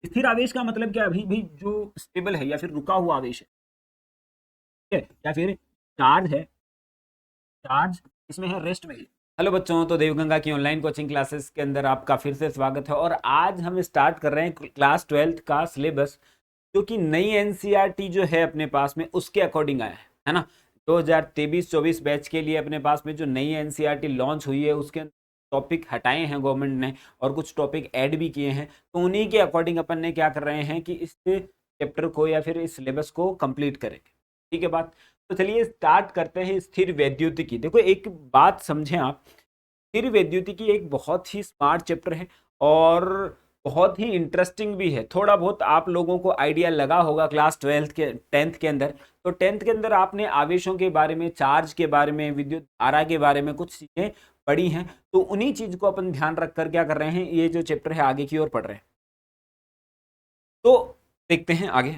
स्थिर आवेश का मतलब क्या है? अभी भी जो स्टेबल है या फिर रुका हुआ आवेश है, ठीक है, या फिर चार्ज है, चार्ज इसमें है, रेस्ट में है। हेलो बच्चों, तो देवगंगा की ऑनलाइन कोचिंग क्लासेस के अंदर आपका फिर से स्वागत है। और आज हम स्टार्ट कर रहे हैं क्लास 12th का सिलेबस, जो कि नई एनसीईआरटी जो है अपने पास में उसके अकॉर्डिंग आया है ना। 2023-24 बैच के लिए अपने पास में जो नई एनसीईआरटी लॉन्च हुई है उसके टॉपिक हटाए हैं गवर्नमेंट ने और कुछ टॉपिक ऐड भी किए हैं। तो उन्हीं के अकॉर्डिंग अपन ने क्या कर रहे हैं कि इस चैप्टर को या फिर इस सिलेबस को कंप्लीट करेंगे। ठीक है बात। तो चलिए स्टार्ट करते हैं स्थिर वैद्युतिकी। देखो एक बात समझें आप, स्थिर वैद्युतिकी एक बहुत ही स्मार्ट चैप्टर है और बहुत ही इंटरेस्टिंग भी है। थोड़ा बहुत आप लोगों को आइडिया लगा होगा क्लास 12th के 10th के अंदर। तो 10th के अंदर आपने आवेशों के बारे में, चार्ज के बारे में, विद्युत धारा के बारे में कुछ चीजें पढ़ी हैं। तो उन्हीं चीज को अपन ध्यान रखकर क्या कर रहे हैं, ये जो चैप्टर है आगे की ओर पढ़ रहे हैं। तो देखते हैं आगे।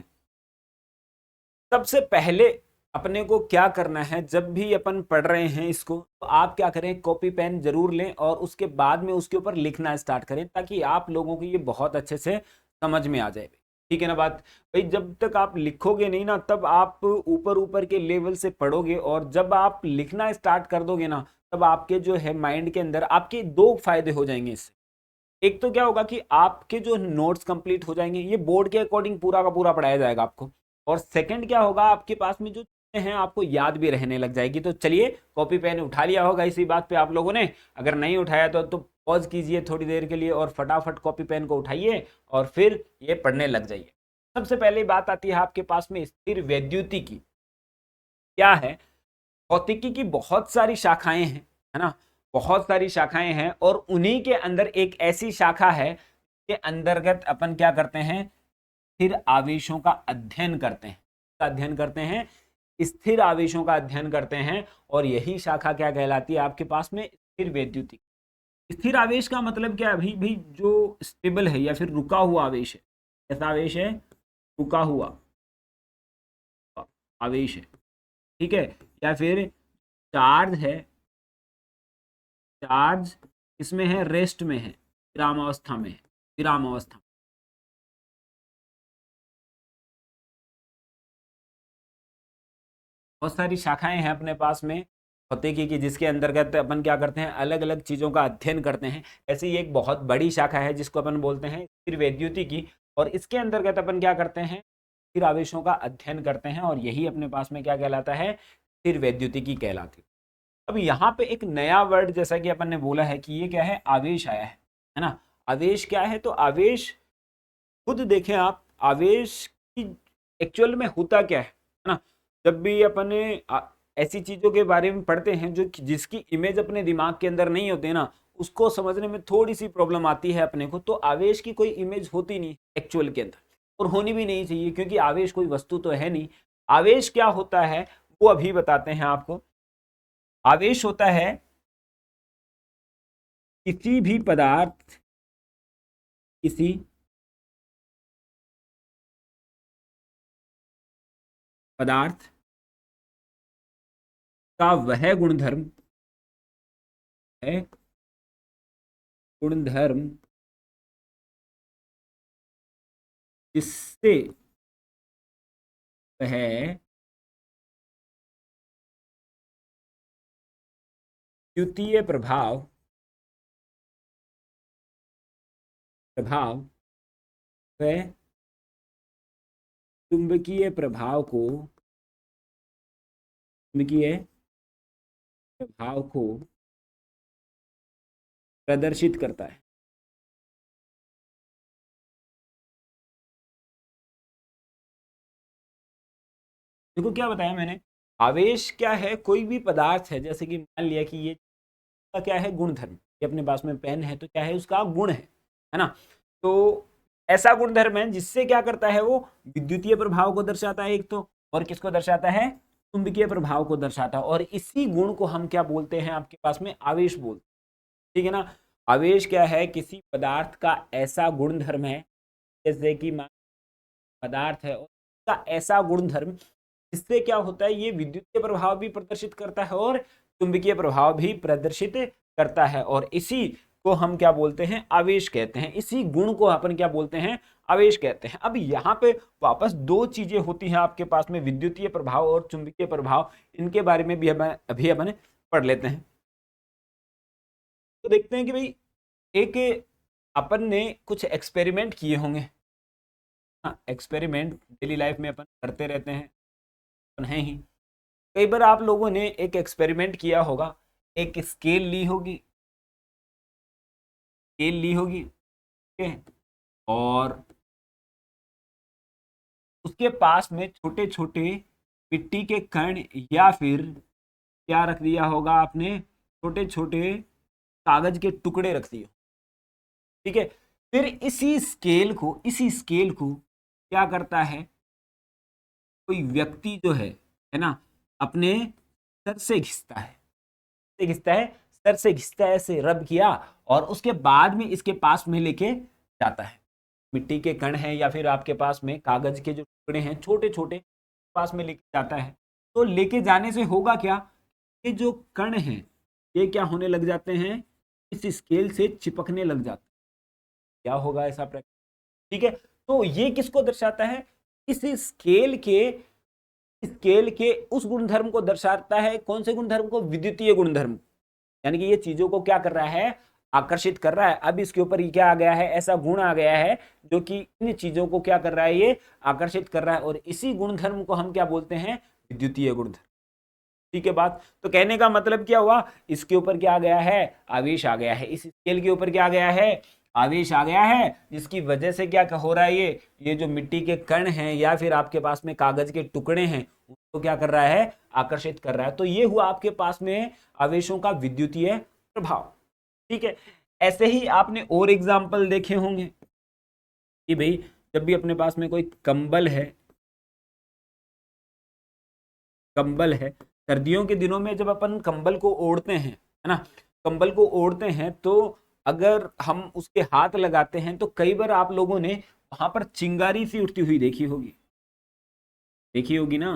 सबसे पहले अपने को क्या करना है, जब भी अपन पढ़ रहे हैं इसको, तो आप क्या करें, कॉपी पेन जरूर लें और उसके बाद में उसके ऊपर लिखना स्टार्ट करें, ताकि आप लोगों को ये बहुत अच्छे से समझ में आ जाए। ठीक है ना बात भाई। जब तक आप लिखोगे नहीं ना, तब आप ऊपर ऊपर के लेवल से पढ़ोगे, और जब आप लिखना स्टार्ट कर दोगे ना, तब आपके जो है माइंड के अंदर आपके दो फायदे हो जाएंगे इससे। एक तो क्या होगा कि आपके जो नोट्स कंप्लीट हो जाएंगे, ये बोर्ड के अकॉर्डिंग पूरा का पूरा पढ़ाया जाएगा आपको। और सेकंड क्या होगा, आपके पास में जो चीजें हैं आपको याद भी रहने लग जाएगी। तो चलिए, कॉपी पेन उठा लिया होगा इसी बात पे आप लोगों ने। अगर नहीं उठाया तो पॉज कीजिए थोड़ी देर के लिए और फटाफट कॉपी पेन को उठाइए और फिर ये पढ़ने लग जाइए। सबसे पहले बात आती है आपके पास में स्थिर वैद्युतिकी क्या है। भौतिकी की बहुत सारी शाखाएं हैं, है ना। बहुत सारी शाखाएं हैं और उन्हीं के अंदर एक ऐसी शाखा है के अंतर्गत अपन क्या करते हैं, स्थिर आवेशों का अध्ययन करते हैं। का अध्ययन करते हैं, स्थिर आवेशों का अध्ययन करते हैं। और यही शाखा क्या कहलाती है आपके पास में, स्थिर वैद्युतिक। स्थिर आवेश का मतलब क्या है, अभी भी जो स्टेबल है या फिर रुका हुआ आवेश है। ऐसा आवेश है, रुका हुआ आवेश है, ठीक है, या फिर चार्ज है, चार्ज इसमें है, रेस्ट में है, विराम अवस्था में है, विराम अवस्था। बहुत सारी शाखाएं हैं अपने पास में भौतिकी की, जिसके अंतर्गत अपन क्या करते हैं, अलग अलग चीजों का अध्ययन करते हैं। ऐसी ही एक बहुत बड़ी शाखा है जिसको अपन बोलते हैं स्थिर वैद्युतिकी। और इसके अंतर्गत अपन क्या करते हैं, स्थिर आवेशों का अध्ययन करते हैं, और यही अपने पास में क्या कहलाता है, स्थिर वैद्युतिकी कहलाती है। अब यहाँ पे एक नया वर्ड, जैसा कि अपन ने बोला है कि ये क्या है, आवेश आया है ना। आवेश क्या है, तो आवेश खुद देखें आप, आवेश की एक्चुअल में होता क्या है ना। जब भी अपने ऐसी चीजों के बारे में पढ़ते हैं जो जिसकी इमेज अपने दिमाग के अंदर नहीं होते ना, उसको समझने में थोड़ी सी प्रॉब्लम आती है अपने को। तो आवेश की कोई इमेज होती नहीं एक्चुअल के अंदर, और होनी भी नहीं चाहिए, क्योंकि आवेश कोई वस्तु तो है नहीं। आवेश क्या होता है वो अभी बताते हैं आपको। आवेश होता है किसी भी पदार्थ, किसी पदार्थ का वह गुणधर्म है, गुणधर्म जिससे वह द्वितीय प्रभाव प्रभाव व चुंबकीय प्रभाव को, चुंबकीय प्रभाव को प्रदर्शित करता है। देखो क्या बताया मैंने, आवेश क्या है, कोई भी पदार्थ है, जैसे कि मान लिया कि ये का क्या है, गुणधर्म। ये अपने पास में पेन है तो क्या है, उसका गुण है ना। तो ऐसा गुणधर्म है जिससे क्या करता है, वो विद्युतीय प्रभाव को दर्शाता है एक तो, और किसको दर्शाता है, चुंबकीय प्रभाव को दर्शाता है। और इसी गुण को हम क्या बोलते हैं आपके पास में, आवेश बोलते हैं। ठीक है ना। आवेश क्या है, किसी पदार्थ का ऐसा गुणधर्म है, जैसे कि पदार्थ है और उसका ऐसा गुणधर्म जिससे क्या होता है, ये विद्युतीय प्रभाव भी प्रदर्शित करता है और चुंबकीय प्रभाव भी प्रदर्शित करता है। और इसी को हम क्या बोलते हैं, आवेश कहते हैं। इसी गुण को अपन क्या बोलते हैं, आवेश कहते हैं। अब यहाँ पे वापस दो चीजें होती हैं आपके पास में, विद्युतीय प्रभाव और चुंबकीय प्रभाव। इनके बारे में भी अभी अपन पढ़ लेते हैं। तो देखते हैं कि भाई एक अपन ने कुछ एक्सपेरिमेंट किए होंगे। हाँ, एक्सपेरिमेंट डेली लाइफ में अपन करते रहते हैं, अपन हैं ही। कई बार आप लोगों ने एक एक्सपेरिमेंट किया होगा, एक स्केल ली होगी, ठीक है, और उसके पास में छोटे छोटे मिट्टी के कण या फिर क्या रख दिया होगा आपने, छोटे छोटे कागज के टुकड़े रख दिए, ठीक है। फिर इसी स्केल को क्या करता है, कोई व्यक्ति जो है ना, अपने सर से घिसता है, सर से घिसता है, ऐसे रब किया, और उसके बाद में इसके पास में लेके जाता है। मिट्टी के कण हैं या फिर आपके पास में कागज के जो टुकड़े हैं छोटे छोटे, पास में लेके जाता है। तो लेके जाने से होगा क्या, ये जो कण हैं ये क्या होने लग जाते हैं, इस स्केल से चिपकने लग जाते हैं। क्या होगा ऐसा प्रक्रिया, ठीक है। तो ये किसको दर्शाता है, इस स्केल के उस गुणधर्म को दर्शाता है। कौन से गुणधर्म को, विद्युतीय गुणधर्म, यानी कि ये चीजों को क्या कर रहा है, आकर्षित कर रहा है। अब इसके ऊपर क्या आ गया है, ऐसा गुण आ गया है जो कि इन चीजों को क्या कर रहा है, ये आकर्षित कर रहा है, और इसी गुणधर्म को हम क्या बोलते हैं, विद्युतीय गुणधर्म, ठीक है बात। तो कहने का मतलब क्या हुआ, इसके ऊपर क्या आ गया है, आवेश आ गया है, इस स्केल के ऊपर क्या आ गया है, आवेश आ गया है, जिसकी वजह से क्या हो रहा है, ये जो मिट्टी के कण हैं या फिर आपके पास में कागज के टुकड़े हैं उसको क्या कर रहा है, आकर्षित कर रहा है। तो ये हुआ आपके पास में आवेशों का विद्युतीय प्रभाव, ठीक है। ऐसे ही आपने और एग्जाम्पल देखे होंगे कि भाई जब भी अपने पास में कोई कंबल है, सर्दियों के दिनों में जब अपन कंबल को ओढ़ते हैं, है ना, कंबल को ओढ़ते हैं, तो अगर हम उसके हाथ लगाते हैं तो कई बार आप लोगों ने वहां पर चिंगारी सी उठती हुई देखी होगी ना,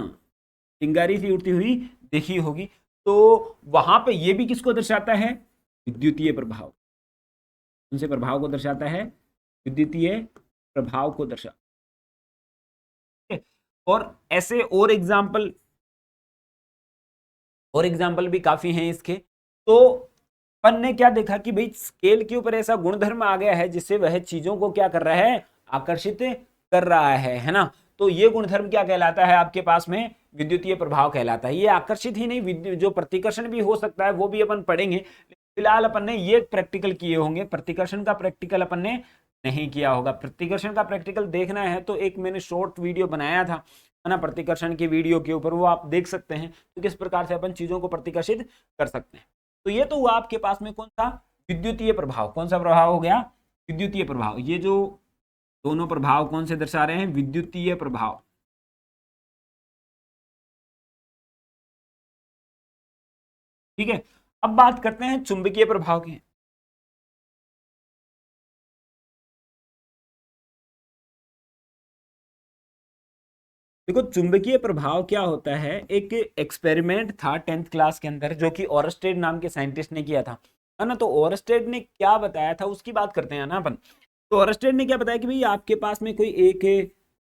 चिंगारी सी उठती हुई देखी होगी। तो वहां पे ये भी किसको दर्शाता है, विद्युतीय प्रभाव। उनसे प्रभाव को दर्शाता है, विद्युतीय प्रभाव को दर्शाता है। और ऐसे और एग्जाम्पल भी काफी हैं इसके। तो अपन ने क्या देखा कि भाई स्केल के ऊपर ऐसा गुणधर्म आ गया है जिससे वह चीजों को क्या कर रहा है, आकर्षित कर रहा है ना। तो ये गुणधर्म क्या कहलाता है आपके पास में, विद्युतीय प्रभाव कहलाता है। ये आकर्षित ही नहीं, जो प्रतिकर्षण भी हो सकता है वो भी अपन पढ़ेंगे। फिलहाल अपन ने ये प्रैक्टिकल किए होंगे, प्रतिकर्षण का प्रैक्टिकल अपन ने नहीं किया होगा। प्रतिकर्षण का प्रैक्टिकल देखना है तो एक मैंने शॉर्ट वीडियो बनाया था, है ना, प्रतिकर्षण की वीडियो के ऊपर, वो आप देख सकते हैं तो किस प्रकार से अपन चीजों को प्रतिकर्षित कर सकते हैं। तो ये तो हुआ आपके पास में कौन सा, विद्युतीय प्रभाव। कौन सा प्रभाव हो गया, विद्युतीय प्रभाव। ये जो दोनों प्रभाव कौन से दर्शा रहे हैं, विद्युतीय प्रभाव, ठीक है। अब बात करते हैं चुंबकीय प्रभाव की। देखो चुंबकीय प्रभाव क्या होता है, एक एक्सपेरिमेंट था 10th क्लास के अंदर जो कि ओरस्टेड नाम के साइंटिस्ट ने किया था, है ना। तो ओरस्टेड ने क्या बताया था उसकी बात करते हैं ना अपन। तो ओरस्टेड ने क्या बताया कि भाई आपके पास में कोई एक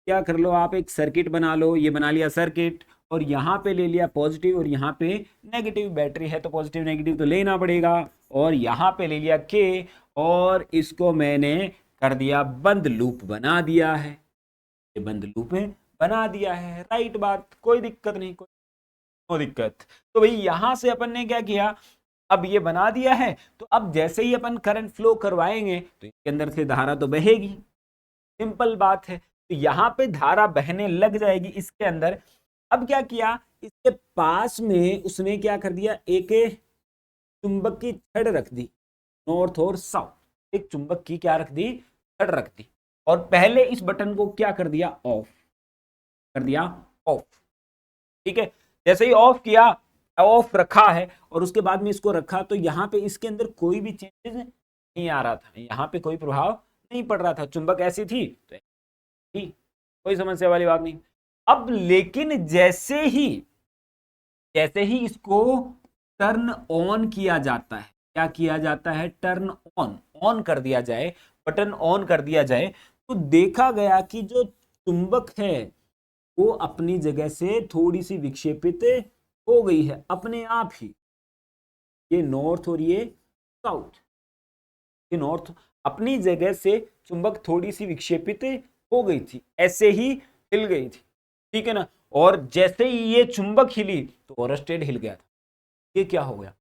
क्या कर लो, आप एक सर्किट बना लो, ये बना लिया सर्किट, और यहाँ पे ले लिया पॉजिटिव और यहाँ पे नेगेटिव, बैटरी है तो पॉजिटिव नेगेटिव तो लेना पड़ेगा, और यहाँ पे ले लिया के, और इसको मैंने कर दिया बंद लूप बना दिया है, ये बंद लूप है बना दिया है, राइट बात, कोई दिक्कत नहीं, कोई दिक्कत। तो भाई यहां से अपन ने क्या किया, अब ये बना दिया है, तो अब जैसे ही अपन करंट फ्लो करवाएंगे तो इसके अंदर से धारा तो बहेगी, सिंपल बात है। तो यहाँ पे धारा बहने लग जाएगी इसके अंदर। अब क्या किया, इसके पास में उसने क्या कर दिया, एक चुंबक की छड़ रख दी, नॉर्थ और साउथ, एक चुंबक की क्या रख दी, छड़ रख दी, और पहले इस बटन को क्या कर दिया, ऑफ कर दिया, ऑफ, ठीक है। जैसे ही ऑफ किया, ऑफ रखा है, और उसके बाद में इसको रखा, तो यहाँ पे इसके अंदर कोई भी चेंजेस नहीं आ रहा था, यहाँ पे कोई प्रभाव नहीं पड़ रहा था, चुंबक ऐसी थी तो थी, कोई समस्या वाली बात नहीं। अब लेकिन जैसे ही इसको टर्न ऑन किया जाता है, क्या किया जाता है, टर्न ऑन कर दिया जाए, बटन ऑन कर दिया जाए, तो देखा गया कि जो चुंबक है वो अपनी जगह से थोड़ी सी विक्षेपित हो गई है अपने आप ही। ये नॉर्थ और ये साउथ, ये नॉर्थ अपनी जगह से चुंबक थोड़ी सी विक्षेपित हो गई थी, ऐसे ही हिल गई थी, ठीक है ना। और जैसे ही ये चुंबक हिली तो ओरस्टेड हिल गया था। ये क्या हो गया?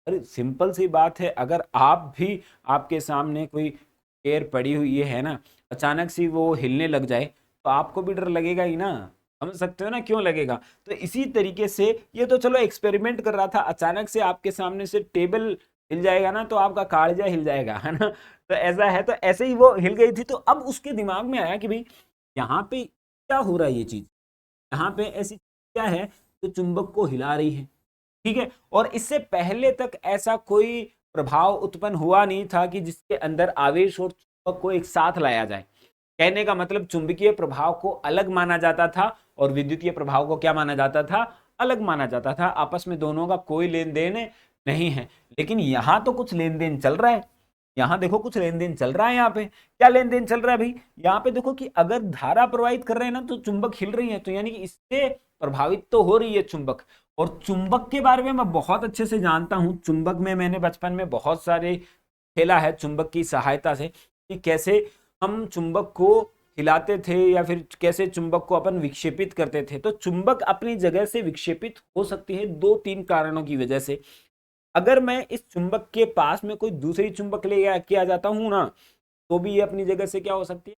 अरे सिंपल सी बात है, अगर आप भी, आपके सामने कोई चेयर पड़ी हुई है ना, अचानक से वो हिलने लग जाए तो आपको भी डर लगेगा ही ना, समझ सकते हो ना क्यों लगेगा। तो इसी तरीके से ये तो चलो एक्सपेरिमेंट कर रहा था, अचानक से आपके सामने से टेबल हिल जाएगा ना तो आपका कालजा हिल जाएगा, है ना। तो ऐसा है, तो ऐसे ही वो हिल गई थी। तो अब उसके दिमाग में आया कि भाई यहाँ पे क्या हो रहा है, ये चीज यहाँ पे ऐसी क्या है तो चुंबक को हिला रही है, ठीक है। और इससे पहले तक ऐसा कोई प्रभाव उत्पन्न हुआ नहीं था कि जिसके अंदर आवेश और चुंबक को एक साथ लाया जाए। कहने का मतलब चुंबकीय प्रभाव को अलग माना जाता था और विद्युतीय प्रभाव को क्या माना जाता था? अलग माना जाता था। आपस में दोनों का कोई लेन देन नहीं है। लेकिन यहां तो कुछ लेन देन चल रहा है, यहां देखो कुछ लेन देन चल रहा है। यहाँ पे क्या लेन देन चल रहा है भाई? यहाँ पे देखो कि अगर धारा प्रवाहित कर रहे हैं ना तो चुंबक हिल रही है, तो यानी कि इससे प्रभावित तो हो रही है चुंबक। और चुंबक के बारे में मैं बहुत अच्छे से जानता हूं, चुंबक में मैंने बचपन में बहुत सारे खेला है चुंबक की सहायता से, कि कैसे हम चुंबक को हिलाते थे या फिर कैसे चुंबक को अपन विक्षेपित करते थे। तो चुंबक अपनी जगह से विक्षेपित हो सकती है 2-3 कारणों की वजह से। अगर मैं इस चुंबक के पास में कोई दूसरी चुंबक ले आ जाता हूं ना, तो भी ये अपनी जगह से क्या हो सकती है?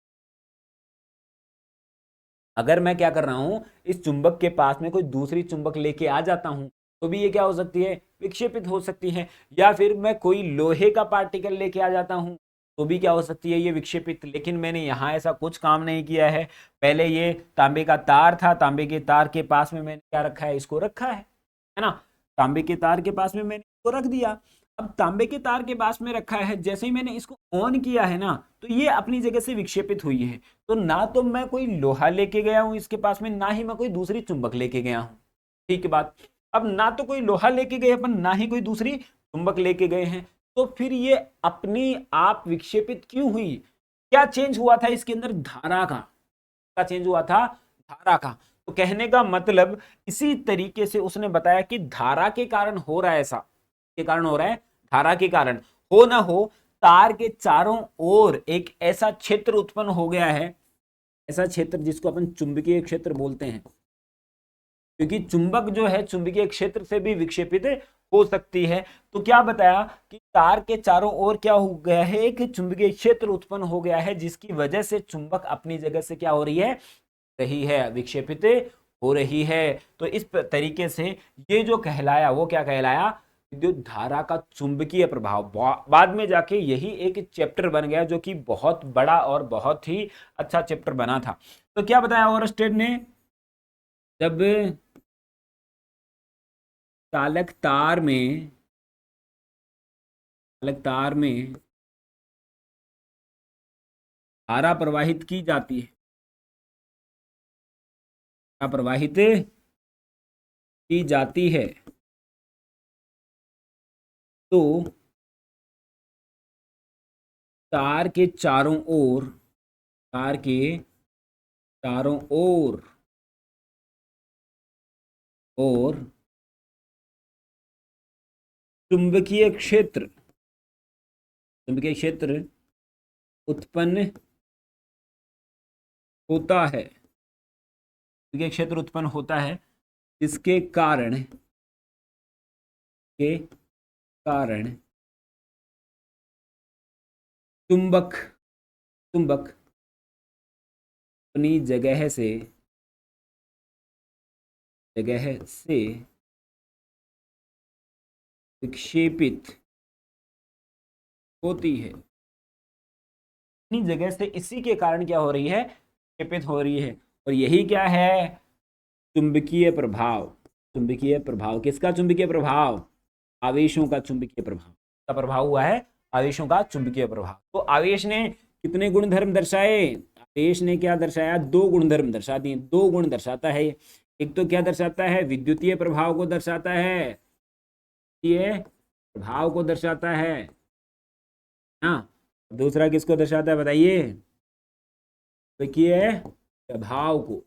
अगर मैं क्या कर रहा हूं, इस चुंबक के पास में कोई दूसरी चुंबक लेके आ जाता हूं, तो भी ये क्या हो सकती है? विक्षेपित हो सकती है। या फिर मैं कोई लोहे का पार्टिकल लेके आ जाता हूं, तो भी क्या हो सकती है? ये विक्षेपित। लेकिन मैंने यहां ऐसा कुछ काम नहीं किया है। पहले ये तांबे का तार था, तांबे के तार के पास में मैंने क्या रखा है? इसको रखा है ना। तांबे के तार के पास में मैंने इसको रख दिया। अब तांबे के तार के पास में रखा है, जैसे ही मैंने इसको ऑन किया है ना, तो ये अपनी जगह से विक्षेपित हुई है। तो ना तो मैं कोई लोहा लेके गया हूं इसके पास में, ना ही मैं कोई दूसरी चुंबक लेके गया हूं, ठीक है बात। अब ना तो कोई लोहा लेके गए अपन, ना ही कोई दूसरी चुंबक लेके गए हैं, तो फिर ये अपनी आप विक्षेपित क्यों हुई? क्या चेंज हुआ था इसके अंदर? धारा का। क्या चेंज हुआ था? धारा का। तो कहने का मतलब इसी तरीके से उसने बताया कि धारा के कारण हो रहा है ऐसा, के कारण हो रहा है, धारा के कारण। हो ना हो, तार के चारों ओर एक ऐसा क्षेत्र उत्पन्न हो गया है, ऐसा क्षेत्र जिसको अपन चुंबकीय क्षेत्र बोलते हैं। क्योंकि चुंबक जो है चुंबकीय क्षेत्र से भी विक्षेपित हो सकती है। तो क्या बताया कि तार के चारों ओर क्या हो गया है? एक चुंबकीय क्षेत्र उत्पन्न हो गया है, जिसकी वजह से चुंबक अपनी जगह से क्या हो रही है? रही है, विक्षेपित हो रही है। तो इस तरीके से ये जो कहलाया वो क्या कहलाया? विद्युत धारा का चुंबकीय प्रभाव। बाद में जाके यही एक चैप्टर बन गया, जो कि बहुत बड़ा और बहुत ही अच्छा चैप्टर बना था। तो क्या बताया ओरस्टेड ने? जब चालक तार में धारा प्रवाहित की जाती है, प्रवाहित की जाती है, तो तार के चारों ओर, तार के चारों ओर और चुंबकीय क्षेत्र उत्पन्न होता है, चुंबकीय क्षेत्र उत्पन्न होता है, इसके कारण चुंबक अपनी जगह से विक्षेपित होती है। अपनी जगह से इसी के कारण क्या हो रही है? विक्षेपित हो रही है। और यही क्या है? चुंबकीय प्रभाव। चुंबकीय प्रभाव किसका? चुंबकीय प्रभाव आवेशों का। चुंबकीय प्रभाव का प्रभाव हुआ है, आवेशों का चुंबकीय प्रभाव। तो आवेश ने कितने गुणधर्म दर्शाए? आवेश ने क्या दर्शाया? 2 गुणधर्म दर्शा दिए। 2 गुण दर्शाता है। एक तो क्या दर्शाता है? विद्युतीय प्रभाव को दर्शाता है, ये प्रभाव को दर्शाता है, हाँ, दूसरा किसको दर्शाता है बताइए? देखिए प्रभाव को।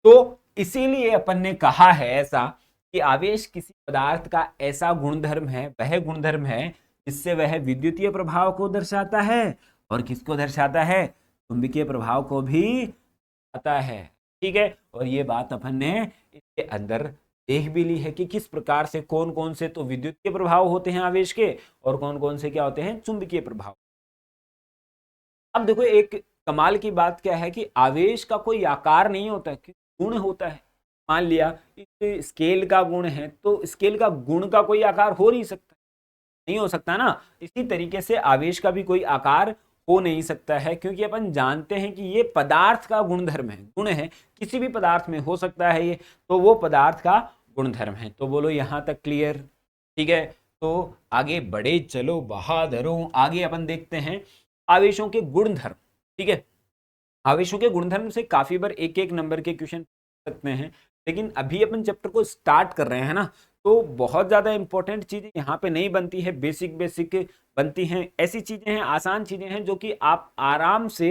तो इसीलिए अपन ने कहा है ऐसा कि आवेश किसी पदार्थ का ऐसा गुणधर्म है, वह गुणधर्म है जिससे वह विद्युतीय प्रभाव को दर्शाता है और किसको दर्शाता है? चुंबकीय प्रभाव को भी आता है। ठीक है, और ये बात अपन ने इसके अंदर देख भी ली है कि किस प्रकार से कौन कौन से तो विद्युतीय प्रभाव होते हैं आवेश के और कौन कौन से क्या होते हैं? चुंबकीय प्रभाव। अब देखो एक कमाल की बात क्या है कि आवेश का कोई आकार नहीं होता, गुण होता है। मान लिया इस स्केल का गुण है तो स्केल का गुण का कोई आकार हो नहीं सकता, नहीं हो सकता ना। इसी तरीके से आवेश का भी कोई आकार हो नहीं सकता है, क्योंकि अपन जानते हैं कि ये पदार्थ का गुणधर्म है, गुण है, किसी भी पदार्थ में हो सकता है ये, तो वो पदार्थ का गुणधर्म है। तो बोलो यहां तक क्लियर? ठीक है, तो आगे बढ़े चलो बहादुरों, आगे अपन देखते हैं आवेशों के गुणधर्म। ठीक है, आवेशों के गुणधर्म से काफी बार एक एक नंबर के क्वेश्चन सकते हैं, लेकिन अभी अपन चैप्टर को स्टार्ट कर रहे हैं ना, तो बहुत ज्यादा इंपॉर्टेंट चीजें यहाँ पे नहीं बनती है, बेसिक बेसिक बनती हैं। ऐसी चीजें हैं, आसान चीजें हैं जो कि आप आराम से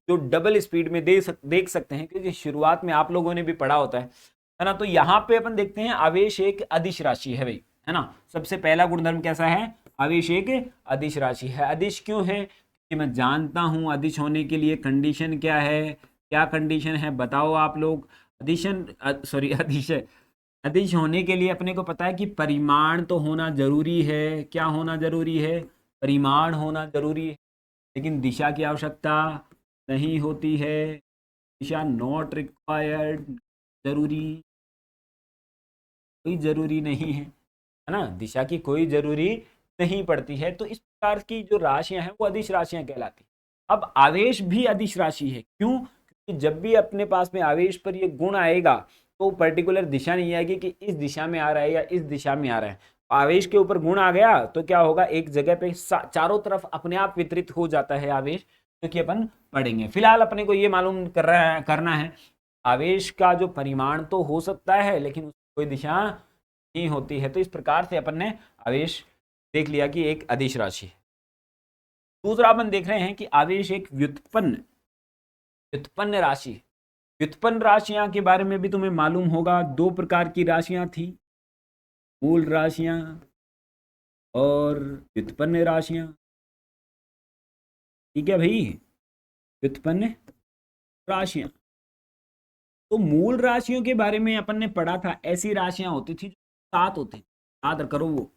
जो डबल स्पीड में देख सकते हैं, क्योंकि शुरुआत में आप लोगों ने भी पढ़ा होता है ना। तो यहाँ पे अपन देखते हैं आवेश एक अदिश राशि है भाई, है ना। सबसे पहला गुणधर्म कैसा है? आवेश एक अदिश राशि है। अदिश क्यों है? कि मैं जानता हूं अदिश होने के लिए कंडीशन क्या है, क्या कंडीशन है बताओ आप लोग। अदिशन सॉरी अदिश है, अदिश होने के लिए अपने को पता है कि परिमाण तो होना जरूरी है। क्या होना जरूरी है? परिमाण होना जरूरी है, लेकिन दिशा की आवश्यकता नहीं होती है। दिशा नॉट रिक्वायर्ड, जरूरी, कोई जरूरी नहीं है ना, दिशा की कोई जरूरी नहीं पड़ती है। तो इस प्रकार की जो राशियां हैं वो अदिश राशियां कहलाती हैं। अब आवेश भी अदिश राशि है, क्यों? क्योंकि जब भी अपने पास में आवेश पर ये गुण आएगा तो पर्टिकुलर दिशा नहीं आएगी कि इस दिशा में आ रहा है या इस दिशा में आ रहा है। आवेश के ऊपर गुण आ गया तो क्या होगा? एक जगह पे चारों तरफ अपने आप वितरित हो जाता है आवेश, क्योंकि अपन पढ़ेंगे। फिलहाल अपने को ये मालूम करना है आवेश का जो परिमाण तो हो सकता है लेकिन उसकी कोई दिशा नहीं होती है। तो इस प्रकार से अपन ने आवेश देख लिया कि एक अदिश राशि है। दूसरा अपन देख रहे हैं कि आवेश एक व्युत्पन्न व्युत्पन्न राशि। व्युत्पन्न राशियां के बारे में भी तुम्हें मालूम होगा, दो प्रकार की राशियां थी, मूल राशियां और व्युत्पन्न राशियां। ठीक है भाई, व्युत्पन्न राशियां। तो मूल राशियों के बारे में अपन ने पढ़ा था, ऐसी राशियां होती थी जो सात होती, याद करो वो,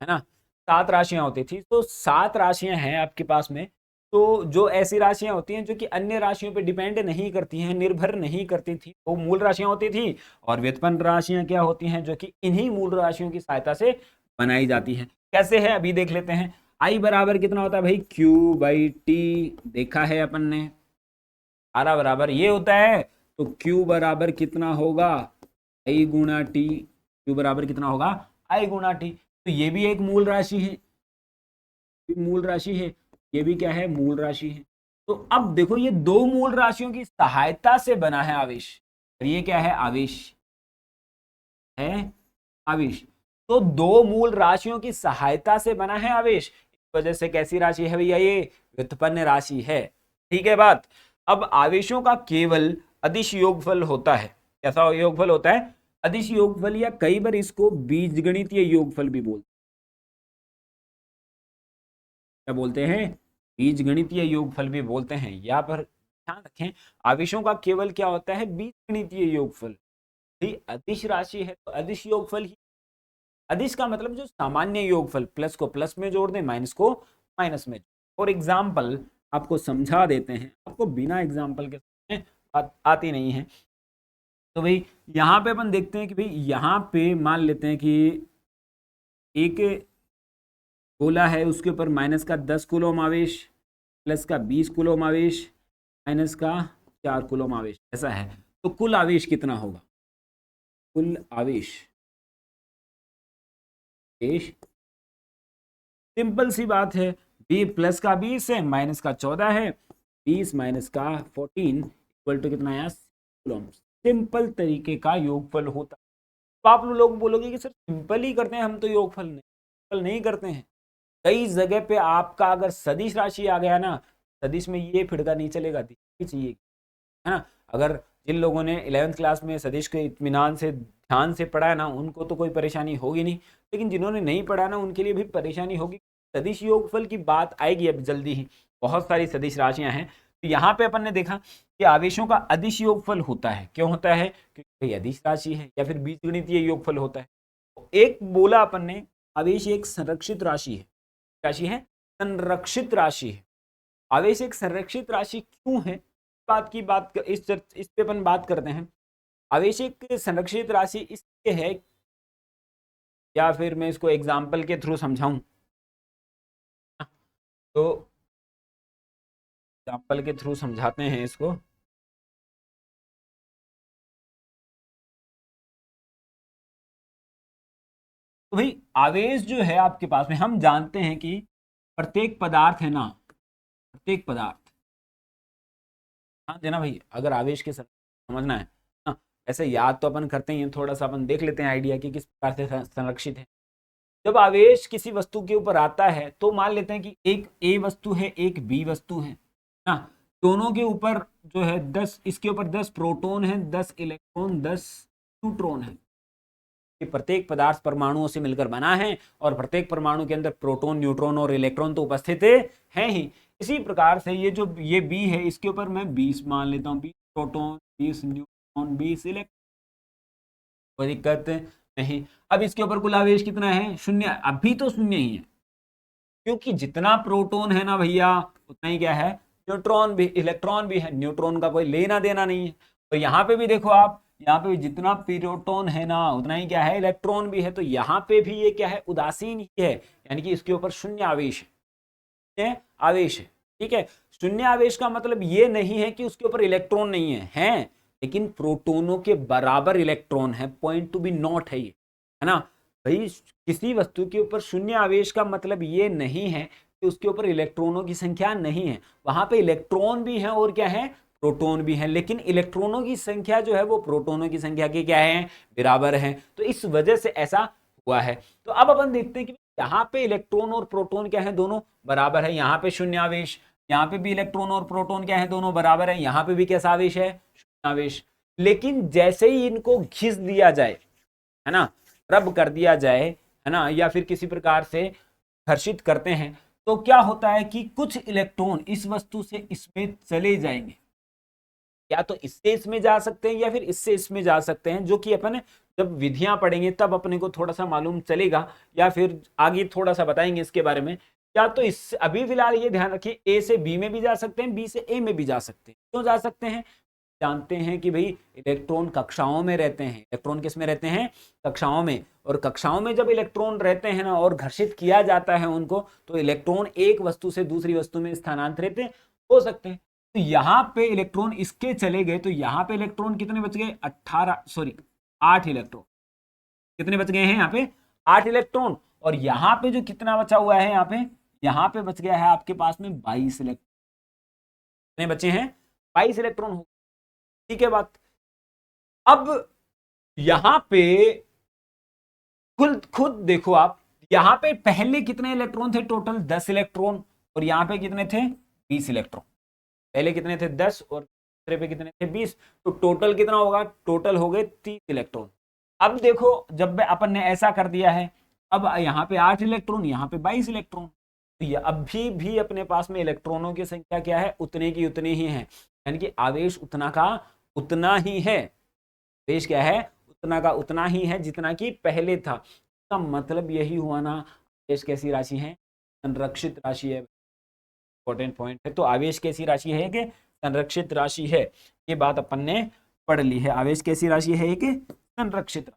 है ना, सात राशियां होती थी। तो सात राशियां हैं आपके पास में, तो जो ऐसी राशियां होती हैं जो कि अन्य राशियों पे डिपेंड नहीं करती हैं, निर्भर नहीं करती थी, वो मूल राशियां होती थी। और व्युत्पन्न राशियां क्या होती हैं? जो कि इन्हीं मूल राशियों की सहायता से बनाई जाती हैं। कैसे है अभी देख लेते हैं। आई बराबर कितना होता है भाई? क्यू बाई टी, देखा है अपन ने। आरा बराबर ये होता है, तो क्यू बराबर कितना होगा? आई गुणा टी। क्यू बराबर कितना होगा? आई गुणा टी। तो ये भी एक मूल राशि है, मूल राशि है, ये भी क्या है? मूल राशि है। तो अब देखो ये दो मूल राशियों की सहायता से बना है आवेश, और ये क्या है? आवेश है, आवेश। तो दो मूल राशियों की सहायता से बना है आवेश, इस वजह से कैसी राशि है भैया? ये व्युत्पन्न राशि है। ठीक है बात। अब आवेशों का केवल अदिश योगफल होता है। कैसा योगफल होता है? अदिश योगफल, या कई बार इसको बीजगणितीय योगफल भी बोलते हैं। क्या बोलते हैं? बीजगणितीय योगफल भी बोलते हैं। यहाँ पर ध्यान रखें, आवेशों का केवल क्या होता है? बीजगणितीय योगफल। अदिश राशि है तो अदिश योगफल ही। अदिश का मतलब जो सामान्य योगफल, प्लस को प्लस में जोड़ दें, माइनस को माइनस में। और एग्जाम्पल आपको समझा देते हैं, आपको बिना एग्जाम्पल के बात आती नहीं है। तो भाई यहाँ पे अपन देखते हैं कि भाई यहाँ पे मान लेते हैं कि एक गोला है, उसके ऊपर माइनस का 10 कूलम आवेश, प्लस का 20 कूलम आवेश, माइनस का 4 कूलम आवेश, ऐसा है। तो कुल आवेश कितना होगा? कुल आवेश सिंपल सी बात है, बी प्लस का 20 है, माइनस का 14 है, 20 माइनस का 14 इक्वल टू कितना है? कूलम। सिंपल तरीके का योगफल होता है। तो आप लोग बोलोगे कि सर सिंपल ही करते हैं हम तो योगफल, नहीं, योगफल नहीं करते हैं। कई जगह पे आपका अगर सदिश राशि आ गया ना, सदिश में ये फिड़का नहीं चलेगा, चाहिए, है ना। अगर जिन लोगों ने 11th क्लास में सदिश के इत्मीनान से ध्यान से पढ़ा है ना, उनको तो कोई परेशानी होगी नहीं, लेकिन जिन्होंने नहीं पढ़ा ना उनके लिए भी परेशानी होगी। सदिश योगफल की बात आएगी अब जल्दी ही, बहुत सारी सदिश राशियां हैं। तो यहाँ पे अपन ने देखा कि आवेशों का अदिश योगफल होता है। क्यों होता है? क्योंकि अदिश राशि है या फिर बीजगणितीय योगफल होता है। तो एक बोला अपन ने, आवेश एक संरक्षित राशि है। राशि है, संरक्षित राशि है। आवेश एक संरक्षित राशि क्यों है, इस पे अपन बात करते हैं। आवेश एक संरक्षित राशि इसलिए है, या फिर मैं इसको एग्जाम्पल के थ्रू समझाऊं, तो एग्जाम्पल के थ्रू समझाते हैं इसको। तो भाई आवेश जो है आपके पास में, हम जानते हैं कि प्रत्येक पदार्थ है ना, प्रत्येक पदार्थ, हाँ देना भाई, अगर आवेश के समझना है ना, ऐसे याद तो अपन करते ही हैं, थोड़ा सा अपन देख लेते हैं आइडिया कि किस प्रकार से संरक्षित है। जब आवेश किसी वस्तु के ऊपर आता है तो मान लेते हैं कि एक ए वस्तु है, एक बी वस्तु है ना, दोनों के ऊपर जो है 10, इसके ऊपर 10 प्रोटॉन है, 10 इलेक्ट्रॉन, 10 न्यूट्रॉन है। ये प्रत्येक पदार्थ परमाणुओं से मिलकर बना है और प्रत्येक परमाणु के अंदर प्रोटॉन, न्यूट्रॉन और इलेक्ट्रॉन तो उपस्थित हैं ही। इसी प्रकार से ये जो ये बी है, इसके ऊपर मैं 20 मान लेता हूँ, 20 प्रोटॉन, 20 न्यूट्रॉन, 20 इलेक्ट्रॉन, कोई दिक्कत नहीं। अब इसके ऊपर कुल आवेश कितना है? शून्य। अभी तो शून्य ही है, क्योंकि जितना प्रोटॉन है ना भैया, उतना ही क्या है? न्यूट्रॉन भी, इलेक्ट्रॉन भी है। न्यूट्रॉन का कोई लेना देना नहीं है। तो यहाँ पे भी देखो आप, यहाँ पे भी जितना प्रोटॉन है ना, उतना ही क्या है? इलेक्ट्रॉन भी है। तो यहाँ पे भी ये क्या है? उदासीन ही है, यानी कि इसके ऊपर शून्य आवेश है, आवेश है। ठीक है, शून्य आवेश का मतलब ये नहीं है कि उसके ऊपर इलेक्ट्रॉन नहीं है, लेकिन प्रोटोनों के बराबर इलेक्ट्रॉन है। पॉइंट टू बी नोट है ये, है ना भाई। किसी वस्तु के ऊपर शून्य आवेश का मतलब ये नहीं है कि उसके ऊपर इलेक्ट्रॉनों की संख्या नहीं है। वहां पे इलेक्ट्रॉन भी है और क्या है? प्रोटॉन भी है, लेकिन इलेक्ट्रॉनों की संख्या जो है वो प्रोटॉनों की संख्या के क्या है? बराबर है। तो इस वजह से ऐसा हुआ है। तो अब अपन देखते हैं कि यहाँ पे इलेक्ट्रॉन और प्रोटॉन क्या है? दोनों बराबर है। यहाँ पे शून्य आवेश, यहाँ पे भी इलेक्ट्रॉन और प्रोटॉन क्या है? दोनों बराबर है। यहाँ पे भी कैसा आवेश है? शून्य आवेश। लेकिन जैसे ही इनको घिस दिया जाए, है ना, रब कर दिया जाए, है ना, या फिर किसी प्रकार से घर्षित करते हैं, तो क्या होता है कि कुछ इलेक्ट्रॉन इस वस्तु से इसमें चले जाएंगे। या तो इससे इसमें जा सकते हैं या फिर इससे इसमें जा सकते हैं, जो कि अपन जब विधियां पढ़ेंगे तब अपने को थोड़ा सा मालूम चलेगा, या फिर आगे थोड़ा सा बताएंगे इसके बारे में। या तो इस अभी फिलहाल ये ध्यान रखिए, ए से बी में भी जा सकते हैं, बी से ए में भी जा सकते हैं। क्यों जा सकते हैं? जानते हैं कि भाई इलेक्ट्रॉन कक्षाओं में रहते हैं। इलेक्ट्रॉन किस में रहते हैं? कक्षाओं में। और कक्षाओं में जब इलेक्ट्रॉन रहते हैं ना और घर्षित किया जाता है उनको, तो इलेक्ट्रॉन एक वस्तु से दूसरी वस्तु में स्थानांतरित हो सकते हैं। तो यहाँ पे इलेक्ट्रॉन इसके चले गए, तो यहाँ पे इलेक्ट्रॉन कितने बच गए? 8 इलेक्ट्रॉन। कितने बच गए हैं यहाँ पे? 8 इलेक्ट्रॉन। और यहाँ पे जो कितना बचा हुआ है, यहाँ पे बच गया है आपके पास में 22 इलेक्ट्रॉन। कितने बचे हैं? 22 इलेक्ट्रॉन। ठीक है बात। अब यहां पे खुद खुद देखो आप, यहां पे पहले कितने इलेक्ट्रॉन थे? Total 10 electron. और यहां पे कितने थे? 20 इलेक्ट्रॉन। पहले कितने थे? 10, और दूसरे पे कितने थे? 20। तो टोटल कितना होगा? टोटल हो गए 30 इलेक्ट्रॉन। अब देखो, जब अपन ने ऐसा कर दिया है, अब यहाँ पे 8 इलेक्ट्रॉन, यहाँ पे 22 इलेक्ट्रॉन, तो ये अभी भी अपने पास में इलेक्ट्रॉनों की संख्या क्या है? उतने की उतनी ही है, यानी कि आवेश उतना का उतना ही है। आवेश क्या है? उतना का उतना ही है जितना कि पहले था। इसका मतलब यही हुआ ना, आवेश कैसी राशि है? संरक्षित राशि है। इंपॉर्टेंट पॉइंट है। तो आवेश कैसी राशि है? कि संरक्षित राशि है। ये बात अपन ने पढ़ ली है। आवेश कैसी राशि है? कि संरक्षित।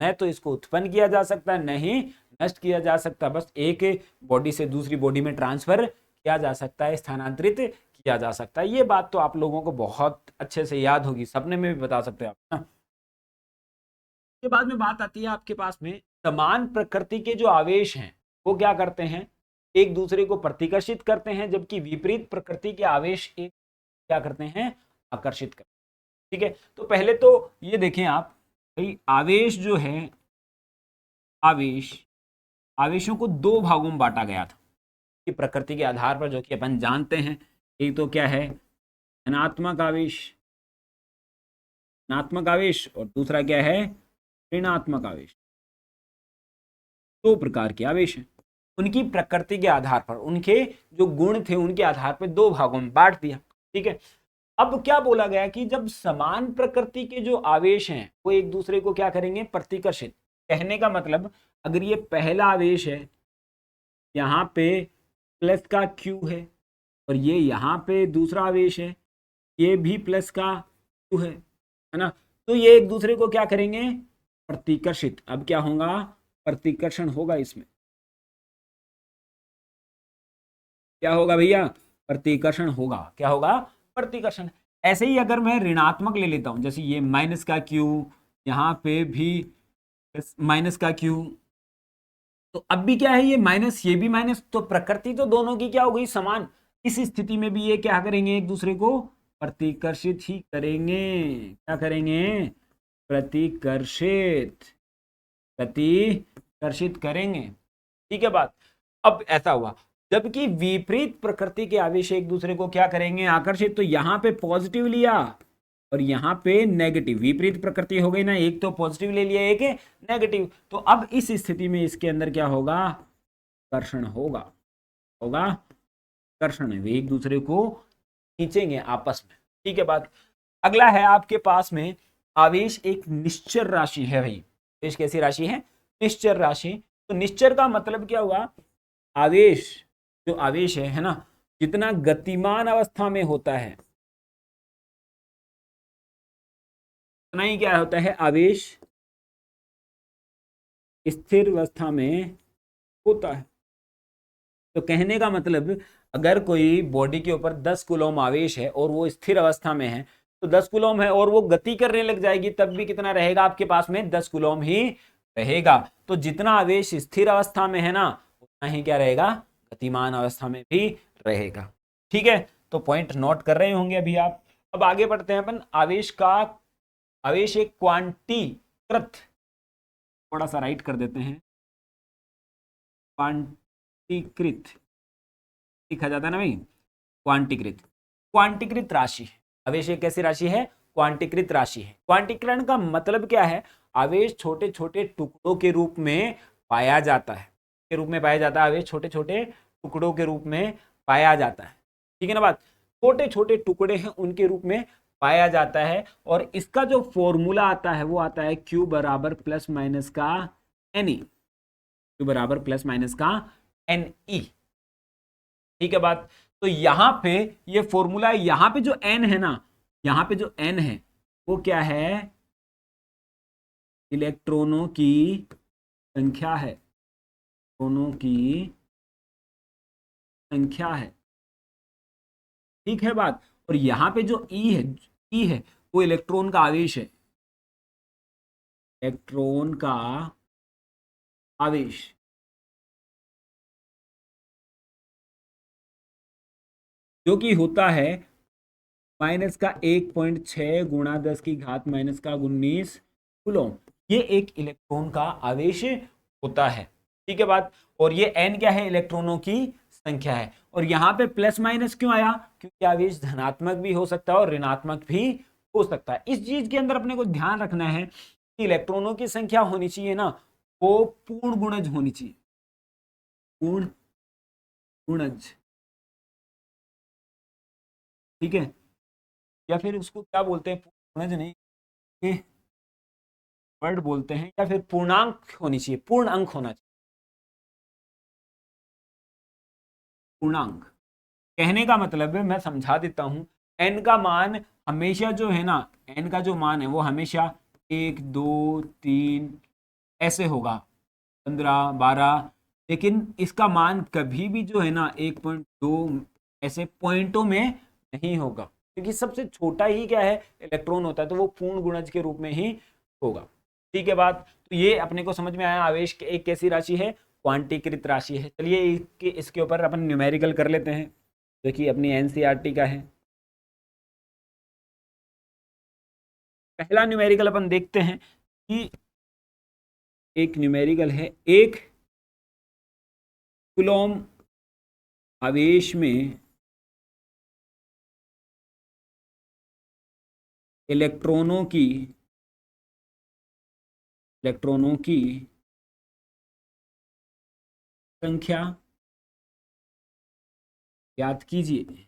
न तो इसको उत्पन्न किया जा सकता, नहीं नष्ट किया जा सकता, बस एक बॉडी से दूसरी बॉडी में ट्रांसफर किया जा सकता है, स्थानांतरित किया जा सकता है। ये बात तो आप लोगों को बहुत अच्छे से याद होगी, सपने में भी बता सकते हैं आप। के बाद में बात आती है आपके पास में, समान प्रकृति के जो आवेश हैं वो क्या करते हैं? एक दूसरे को प्रतिकर्षित करते हैं, जबकि विपरीत प्रकृति के आवेश एक क्या करते हैं? आकर्षित करते हैं। ठीक है, तो पहले तो ये देखें आप, भाई आवेश जो है, आवेश आवेशों को दो भागों में बांटा गया था कि प्रकृति के आधार पर, जो कि अपन जानते हैं। एक तो क्या है, धनात्मक आवेश, धनात्मक आवेश, और दूसरा क्या है, ऋणात्मक आवेश। दो प्रकार के आवेश हैं, उनकी प्रकृति के आधार पर, उनके जो गुण थे उनके आधार पर दो भागों में बांट दिया। ठीक है, अब क्या बोला गया कि जब समान प्रकृति के जो आवेश हैं वो एक दूसरे को क्या करेंगे, प्रतिकर्षित। कहने का मतलब, अगर ये पहला आवेश है, यहाँ पे प्लस का क्यू है, और ये यहाँ पे दूसरा आवेश है, ये भी प्लस का क्यू है ना, तो ये एक दूसरे को क्या करेंगे, प्रतिकर्षित। अब क्या होगा, प्रतिकर्षण होगा, इसमें क्या होगा भैया, प्रतिकर्षण होगा। क्या होगा, प्रतिकर्षण। ऐसे ही अगर मैं ऋणात्मक ले लेता हूं, जैसे ये माइनस का क्यू, यहाँ पे भी माइनस का क्यू, तो अब भी क्या है, ये माइनस ये भी माइनस, तो प्रकृति तो दोनों की क्या हो गई, समान। इस स्थिति में भी ये क्या करेंगे, एक दूसरे को प्रतिकर्षित ही करेंगे। क्या करेंगे, प्रतिकर्षित, प्रतिकर्षित करेंगे। ठीक है बात। अब ऐसा हुआ, जबकि विपरीत प्रकृति के आवेश एक दूसरे को क्या करेंगे, आकर्षित। तो यहां पे पॉजिटिव लिया और यहाँ पे नेगेटिव, विपरीत प्रकृति हो गई ना, एक तो पॉजिटिव ले लिया, एक नेगेटिव। तो अब इस स्थिति में इसके अंदर क्या होगा, कर्षण होगा, होगा कर्षण, वे एक दूसरे को खींचेंगे आपस में। ठीक है बात। अगला है आपके पास में, आवेश एक निश्चर राशि है भाई। आवेश कैसी राशि है, निश्चर राशि। तो निश्चर का मतलब क्या हुआ, आवेश, जो आवेश है ना, जितना गतिमान अवस्था में होता है उतना ही क्या होता है, आवेश स्थिर अवस्था में होता है। तो कहने का मतलब, अगर कोई बॉडी के ऊपर 10 कूलम आवेश है और वो स्थिर अवस्था में है, तो 10 कूलम है और वो गति करने लग जाएगी, तब भी कितना रहेगा आपके पास में, 10 कूलम ही रहेगा। तो जितना आवेश स्थिर अवस्था में है ना, उतना ही क्या रहेगा, गतिमान अवस्था में भी रहेगा। ठीक है, तो पॉइंट नोट कर रहे होंगे अभी आप। अब आगे बढ़ते हैं अपन, आवेश का, आवेश एक क्वांटीकृत, थोड़ा सा राइट कर देते हैं, क्वांटीकृत लिखा जाता है ना भाई, क्वांटीकृत, क्वांटीकृत राशि है। आवेश एक कैसी राशि है, क्वांटीकृत राशि है। क्वांटीकरण का मतलब क्या है, आवेश छोटे छोटे टुकड़ों के रूप में पाया जाता है, के रूप में पाया जाता है, आवेश छोटे छोटे टुकड़ों के रूप में पाया जाता है। ठीक है ना बात, छोटे छोटे टुकड़े हैं उनके रूप में पाया जाता है। और इसका जो फॉर्मूला आता है वो आता है क्यू बराबर प्लस माइनस का एन ई, क्यू बराबर प्लस माइनस का एन ई। ठीक है बात। तो यहां पे ये फॉर्मूला, यहां पे जो एन है ना, यहां पे जो एन है वो क्या है, इलेक्ट्रॉनों की संख्या है, इलेक्ट्रॉनों की संख्या है। ठीक है बात। और यहां पे जो ई है, ई है वो इलेक्ट्रॉन का आवेश है, इलेक्ट्रॉन का आवेश। जो कि होता है माइनस का 1.6 गुणा 10 की घात माइनस का 19 कूलम। ये एक इलेक्ट्रॉन का आवेश होता है। ठीक है बात। और ये n क्या है, इलेक्ट्रॉनों की संख्या है। और यहाँ पे प्लस माइनस क्यों आया, क्योंकि आवेश धनात्मक भी हो सकता है और ऋणात्मक भी हो सकता है। इस चीज के अंदर अपने को ध्यान रखना है कि इलेक्ट्रॉनों की संख्या होनी चाहिए ना, वो पूर्ण गुणज होनी चाहिए, पूर्ण गुणज। ठीक है, या फिर उसको क्या बोलते हैं, पूर्ण गुणज नहीं, वर्ड बोलते हैं, या फिर पूर्णांक होनी चाहिए, पूर्ण अंक होना चाहिए, पूर्णांक। कहने का मतलब है, मैं समझा देता हूं, n का मान हमेशा जो है ना, n का जो मान है वो हमेशा 1 2 3 ऐसे होगा, 15 12, लेकिन इसका मान कभी भी जो है ना 1.2 ऐसे पॉइंटों में नहीं होगा, क्योंकि सबसे छोटा ही क्या है, इलेक्ट्रॉन होता है, तो वो पूर्ण गुणज के रूप में ही होगा। ठीक है बात। तो ये अपने को समझ में आया, आवेश एक कैसी राशि है, क्वांटीकृत राशि है। चलिए इसके ऊपर अपन न्यूमेरिकल कर लेते हैं, जो कि अपनी एनसीईआरटी का है। पहला न्यूमेरिकल अपन देखते हैं कि एक न्यूमेरिकल है, एक कूलॉम आवेश में इलेक्ट्रॉनों की संख्या ज्ञात कीजिए।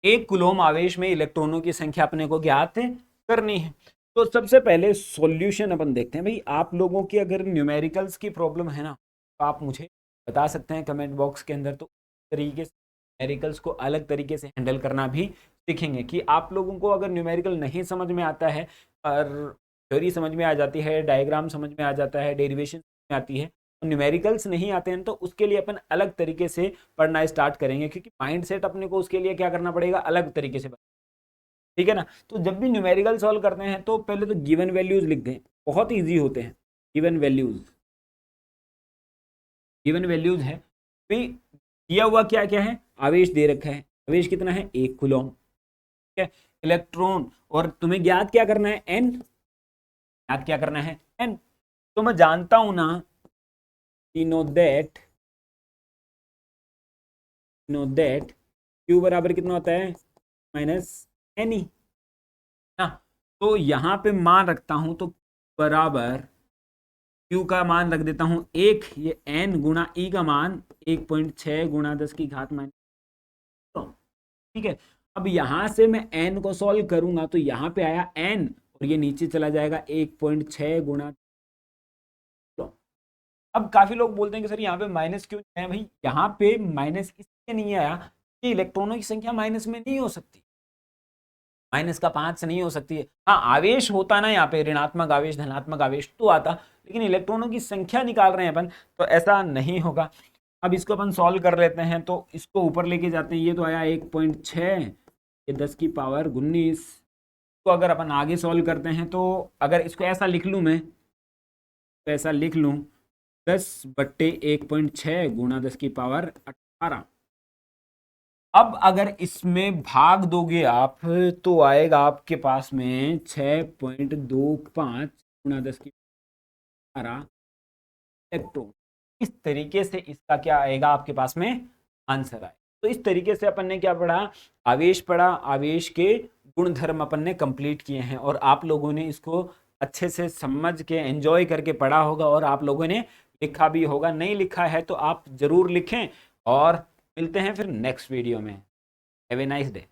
एक कूलॉम आवेश में इलेक्ट्रॉनों की संख्या अपने को ज्ञात करनी है। तो सबसे पहले सॉल्यूशन अपन देखते हैं। भाई आप लोगों की अगर न्यूमेरिकल्स की प्रॉब्लम है ना, तो आप मुझे बता सकते हैं कमेंट बॉक्स के अंदर। तो तरीके से न्यूमेरिकल्स को अलग तरीके से हैंडल करना भी सीखेंगे कि आप लोगों को अगर न्यूमेरिकल नहीं समझ में आता है और थ्योरी समझ में आ जाती है, डायग्राम समझ में आ जाता है, डेरिवेशन में आती है, न्यूमेरिकल्स नहीं आते हैं, तो उसके लिए अपन अलग तरीके से पढ़ना स्टार्ट करेंगे, क्योंकि माइंड सेट अपने को उसके लिए क्या करना पड़ेगा, अलग तरीके से। ठीक है ना। तो जब भी न्यूमेरिकल सॉल्व करते हैं तो पहले तो गिवन वैल्यूज लिख दें, बहुत इजी होते हैं। गिवन वैल्यूज है भाई। दिया हुआ क्या क्या है, आवेश दे रखा है। आवेश कितना है, 1 कूलॉम। ठीक है। इलेक्ट्रॉन, और तुम्हें ज्ञात क्या करना है, एन। ज्ञात क्या करना है, एन। तो मैं जानता हूं ना, नो दैट क्यू बराबर कितना होता है, -NE ना। तो यहां पे मान रखता हूं, तो बराबर क्यू का मान रख देता हूं 1, ये n गुणा ई का मान 1.6 गुणा 10 की घात -। ठीक है। अब यहां से मैं n को सॉल्व करूंगा तो यहां पे आया n, और ये नीचे चला जाएगा 1.6 गुणा। अब काफी लोग बोलते हैं कि सर यहाँ पे माइनस क्यों है। भाई यहाँ पे माइनस इसलिए नहीं आया कि इलेक्ट्रॉनों की संख्या माइनस में नहीं हो सकती, माइनस का 5 से नहीं हो सकती है। हाँ, आवेश होता ना यहाँ पे, ऋणात्मक आवेश धनात्मक आवेश तो आता, लेकिन इलेक्ट्रॉनों की संख्या निकाल रहे हैं अपन, तो ऐसा नहीं होगा। अब इसको अपन सॉल्व कर लेते हैं, तो इसको ऊपर लेके जाते हैं। ये तो आया 1.6, ये 10 की पावर 19। तो अगर अपन आगे सॉल्व करते हैं, तो अगर इसको ऐसा लिख लूँ मैं, तो ऐसा लिख लूँ 10/1.6 गुणा 10 की पावर 18। अब अगर इसमें भाग दोगे आप, तो आएगा आपके पास में 6.25 गुणा 10 की 18 इलेक्ट्रॉन। इस तरीके से इसका क्या आएगा आपके पास में, आंसर आए। तो इस तरीके से अपन ने क्या पढ़ा, आवेश पढ़ा, आवेश के गुणधर्म अपन ने कंप्लीट किए हैं, और आप लोगों ने इसको अच्छे से समझ के एंजॉय करके पढ़ा होगा, और आप लोगों ने लिखा भी होगा। नहीं लिखा है तो आप जरूर लिखें, और मिलते हैं फिर नेक्स्ट वीडियो में। Have a nice day.